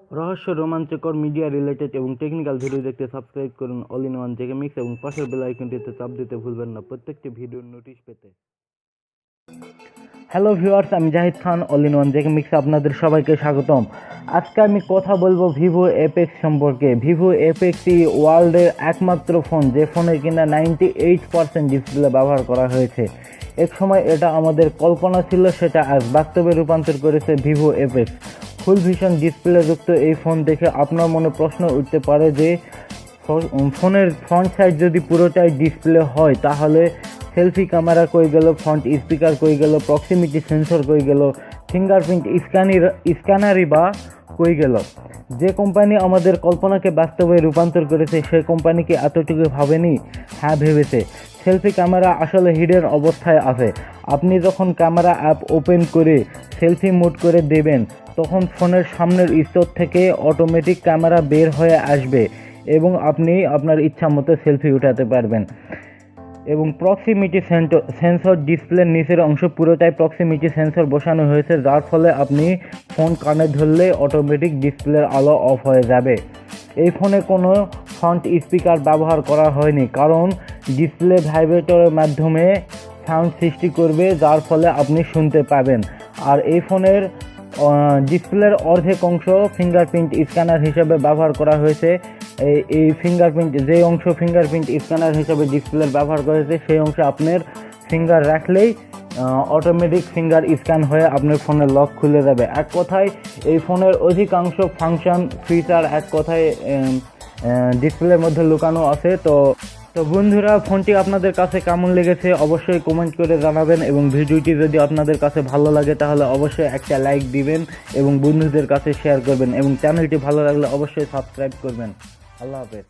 রহস্য, রোমাঞ্চকর, media related এবং টেকনিক্যাল ভিডিও দেখতে সাবস্ক্রাইব করুন all in one JK mix এবং পাশের বেল আইকনটিতে চাপ দিতে ভুলবেন না প্রত্যেকটি ভিডিওর নোটিশ পেতে। হ্যালো ভিউয়ার্স, আমি Zahid Khan, all in one JK mix আপনাদের সবাইকে স্বাগতম। আজকে আমি কথা বলবো ভিভো এপেক্স সম্পর্কে। ভিভো এপেক্সই ওয়ার্ল্ডের একমাত্র ফোন যে ফোনের কিনা 98% ডিসপ্লে ব্যবহার করা হয়েছে। এক সময় এটা আমাদের কল্পনা ছিল, সেটা আজ বাস্তবে রূপান্তর করেছে ভিভো এপেক্স। ফুল ভিশন ডিসপ্লে যুক্ত এই ফোন দেখে আপনার মনে প্রশ্ন উঠতে পারে যে ফোনের ফ্রন্ট সাইড যদি পুরোটাই ডিসপ্লে হয় তাহলে সেলফি ক্যামেরা কই গেল, ফ্রন্ট স্পিকার কই গেল, প্রক্সিমিটি সেন্সর কই গেল, ফিঙ্গারপ্রিন্ট স্ক্যানারই বা কই গেল। যে কোম্পানি আমাদের কল্পনাকে বাস্তবে রূপান্তর করেছে সে কোম্পানি কি এতটুকু ভাবেনি? হ্যাঁ, ভেবেছে। সেলফি ক্যামেরা আসলে হিডেন অবস্থায় আছে। আপনি যখন ক্যামেরা অ্যাপ ওপেন করে সেলফি মোড করে দেবেন তখন ফোনের সামনের স্তর থেকে অটোমেটিক ক্যামেরা বের হয়ে আসবে এবং আপনি আপনার ইচ্ছা মতো সেলফি উঠাতে পারবেন। এবং প্রক্সিমিটি সেন্সর ডিসপ্লের নিচের অংশ পুরোটাই প্রক্সিমিটি সেন্সর বসানো হয়েছে, যার ফলে আপনি ফোন কানে ধরলে অটোমেটিক ডিসপ্লের আলো অফ হয়ে যাবে। এই ফোনে কোনো ফ্রন্ট স্পিকার ব্যবহার করা হয়নি, কারণ ডিসপ্লে ভাইব্রেটরের মাধ্যমে সাউন্ড সৃষ্টি করবে, যার ফলে আপনি শুনতে পাবেন। আর এই ফোনের ডিসপ্লের অর্ধেক অংশ ফিঙ্গারপ্রিন্ট স্ক্যানার হিসেবে ব্যবহার করা হয়েছে। এই ফিঙ্গারপ্রিন্ট যে অংশ ফিঙ্গারপ্রিন্ট স্ক্যানার হিসেবে ডিসপ্লের ব্যবহার করেছে সেই অংশে আপনার ফিঙ্গার রাখলেই অটোমেটিক ফিঙ্গার স্ক্যান হয়ে আপনার ফোনের লক খুলে যাবে। এক কথায় এই ফোনের অধিকাংশ ফাংশন ফিচার এক কথায় ডিসপ্লের মধ্যে লুকানো আছে। তো বন্ধুরা, ফোনটি আপনাদের কাছে কেমন লেগেছে অবশ্যই কমেন্ট করে জানাবেন এবং ভিডিওটি যদি আপনাদের কাছে ভালো লাগে তাহলে অবশ্যই একটা লাইক দিবেন এবং বন্ধুদের কাছে শেয়ার করবেন এবং চ্যানেলটি ভালো লাগলে অবশ্যই সাবস্ক্রাইব করবেন। আল্লাহ হাফেজ।